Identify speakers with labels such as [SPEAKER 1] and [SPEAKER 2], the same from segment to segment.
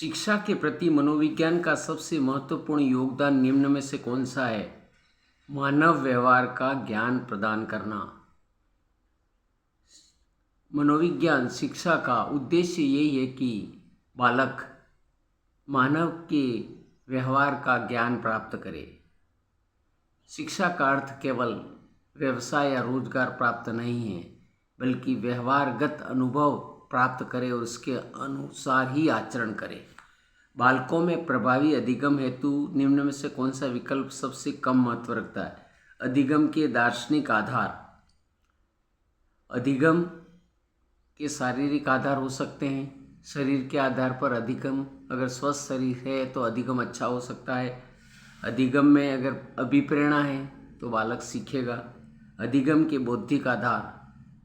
[SPEAKER 1] शिक्षा के प्रति मनोविज्ञान का सबसे महत्वपूर्ण योगदान निम्न में से कौन सा है? मानव व्यवहार का ज्ञान प्रदान करना। मनोविज्ञान शिक्षा का उद्देश्य यही है कि बालक मानव के व्यवहार का ज्ञान प्राप्त करे। शिक्षा का अर्थ केवल व्यवसाय या रोजगार प्राप्त नहीं है, बल्कि व्यवहारगत अनुभव प्राप्त करे और उसके अनुसार ही आचरण करे। बालकों में प्रभावी अधिगम हेतु निम्न में से कौन सा विकल्प सबसे कम महत्व रखता है? अधिगम के दार्शनिक आधार। अधिगम के शारीरिक आधार हो सकते हैं। शरीर के आधार पर अधिगम, अगर स्वस्थ शरीर है तो अधिगम अच्छा हो सकता है। अधिगम में अगर अभिप्रेरणा है तो बालक सीखेगा। अधिगम के बौद्धिक आधार,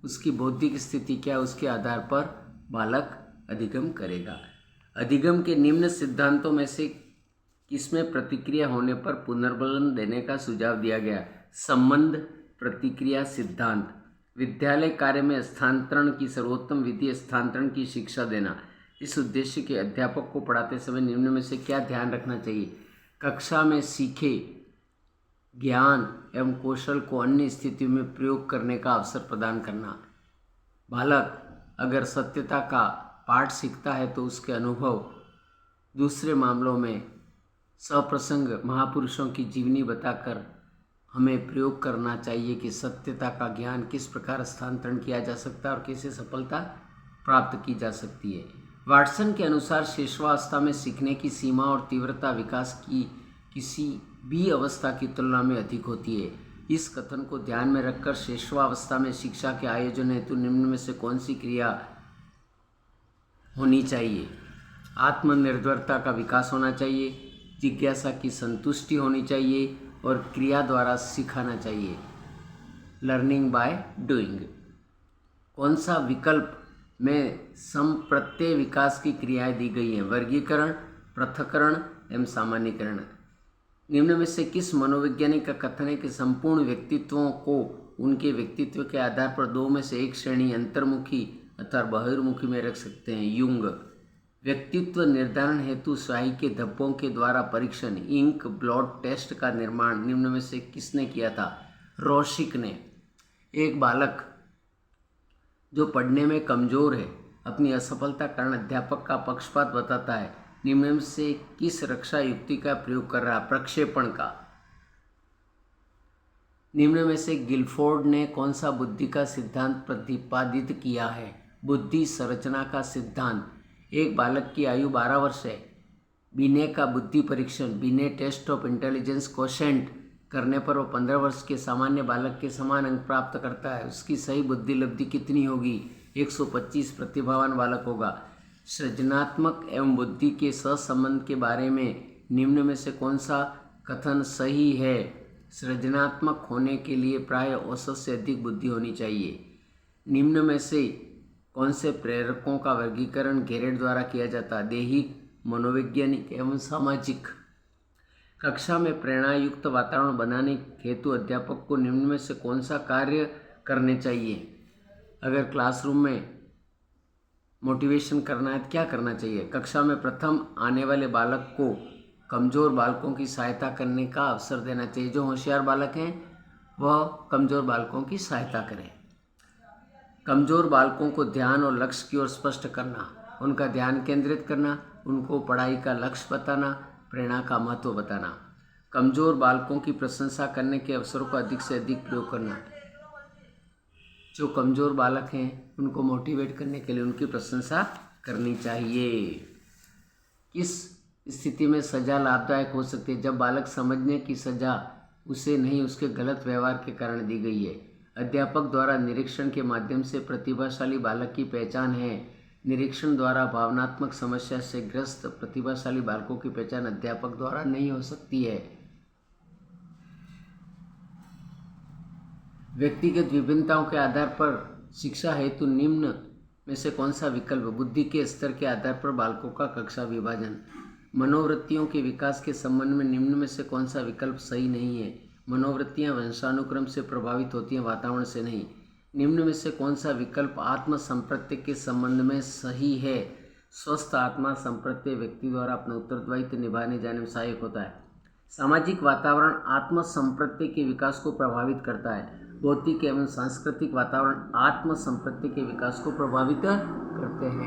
[SPEAKER 1] उसकी बौद्धिक स्थिति क्या है, उसके आधार पर बालक अधिगम करेगा। अधिगम के निम्न सिद्धांतों में से किसमें प्रतिक्रिया होने पर पुनर्बलन देने का सुझाव दिया गया? संबंध प्रतिक्रिया सिद्धांत। विद्यालय कार्य में स्थानांतरण की सर्वोत्तम विधि स्थानांतरण की शिक्षा देना। इस उद्देश्य के अध्यापक को पढ़ाते समय निम्न में से क्या ध्यान रखना चाहिए? कक्षा में सीखे ज्ञान एवं कौशल को अन्य स्थितियों में प्रयोग करने का अवसर प्रदान करना। बालक अगर सत्यता का पाठ सीखता है तो उसके अनुभव दूसरे मामलों में सप्रसंग महापुरुषों की जीवनी बताकर हमें प्रयोग करना चाहिए कि सत्यता का ज्ञान किस प्रकार स्थानांतरण किया जा सकता है और कैसे सफलता प्राप्त की जा सकती है। वाटसन के अनुसार शैशवावस्था में सीखने की सीमा और तीव्रता विकास की किसी भी अवस्था की तुलना में अधिक होती है। इस कथन को ध्यान में रखकर शैशवावस्था में शिक्षा के आयोजन हेतु निम्न में से कौन सी क्रिया होनी चाहिए? आत्मनिर्भरता का विकास होना चाहिए, जिज्ञासा की संतुष्टि होनी चाहिए और क्रिया द्वारा सिखाना चाहिए, लर्निंग बाय डूइंग। कौन सा विकल्प में संप्रत्यय विकास की क्रियाएं दी गई हैं? वर्गीकरण, पृथक्करण एवं सामान्यीकरण। निम्न में से किस मनोवैज्ञानिक का कथन है कि संपूर्ण व्यक्तित्वों को उनके व्यक्तित्व के आधार पर दो में से एक श्रेणी अंतर्मुखी अथवा बहिर्मुखी में रख सकते हैं? युंग। व्यक्तित्व निर्धारण हेतु स्याही के धब्बों के द्वारा परीक्षण, इंक ब्लॉट टेस्ट का निर्माण निम्न में से किसने किया था? रोशिक ने। एक बालक जो पढ़ने में कमजोर है अपनी असफलता कारण अध्यापक का पक्षपात बताता है, निम्न में से किस रक्षा युक्ति का प्रयोग कर रहा है? प्रक्षेपण का। निम्न में से गिलफोर्ड ने कौन सा बुद्धि का सिद्धांत प्रतिपादित किया है? बुद्धि संरचना का सिद्धांत। एक बालक की आयु 12 वर्ष है। बिने का बुद्धि परीक्षण, बिने टेस्ट ऑफ इंटेलिजेंस क्वोशेंट करने पर वो 15 वर्ष के सामान्य बालक के समान अंक प्राप्त करता है। उसकी सही बुद्धि लब्धि कितनी होगी? 125 प्रतिभावान बालक होगा। सृजनात्मक एवं बुद्धि के सहसंबंध के बारे में निम्न में से कौन सा कथन सही है? सृजनात्मक होने के लिए प्राय औसत से अधिक बुद्धि होनी चाहिए। निम्न में से कौन से प्रेरकों का वर्गीकरण गेरेट द्वारा किया जाता है? दैहिक, मनोवैज्ञानिक एवं सामाजिक। कक्षा में प्रेरणायुक्त वातावरण बनाने हेतु अध्यापक को निम्न में से कौन सा कार्य करने चाहिए? अगर क्लासरूम में मोटिवेशन करना है तो क्या करना चाहिए? कक्षा में प्रथम आने वाले बालक को कमज़ोर बालकों की सहायता करने का अवसर देना चाहिए। जो होशियार बालक हैं वह कमज़ोर बालकों की सहायता करें। कमज़ोर बालकों को ध्यान और लक्ष्य की ओर स्पष्ट करना, उनका ध्यान केंद्रित करना, उनको पढ़ाई का लक्ष्य बताना, प्रेरणा का महत्व बताना। कमज़ोर बालकों की प्रशंसा करने के अवसरों का अधिक से अधिक प्रयोग करना। जो कमज़ोर बालक हैं उनको मोटिवेट करने के लिए उनकी प्रशंसा करनी चाहिए। किस स्थिति में सज़ा लाभदायक हो सकती है? जब बालक समझने की सज़ा उसे नहीं उसके गलत व्यवहार के कारण दी गई है। अध्यापक द्वारा निरीक्षण के माध्यम से प्रतिभाशाली बालक की पहचान है। निरीक्षण द्वारा भावनात्मक समस्या से ग्रस्त प्रतिभाशाली बालकों की पहचान अध्यापक द्वारा नहीं हो सकती है। व्यक्तिगत विभिन्नताओं के आधार पर शिक्षा हेतु निम्न में से कौन सा विकल्प? बुद्धि के स्तर के आधार पर बालकों का कक्षा विभाजन। मनोवृत्तियों के विकास के संबंध में निम्न में से कौन सा विकल्प सही नहीं है? मनोवृत्तियां वंशानुक्रम से प्रभावित होती हैं, वातावरण से नहीं। निम्न में से कौन सा विकल्प आत्म संप्रत्य के संबंध में सही है? स्वस्थ आत्मा संप्रत्य व्यक्ति द्वारा अपना उत्तरदायित्व निभाने जाने में सहायक होता है। सामाजिक वातावरण आत्म संप्रत्य के विकास को प्रभावित करता है। भौतिक एवं सांस्कृतिक वातावरण आत्म संप्रत्य के विकास को प्रभावित करते हैं।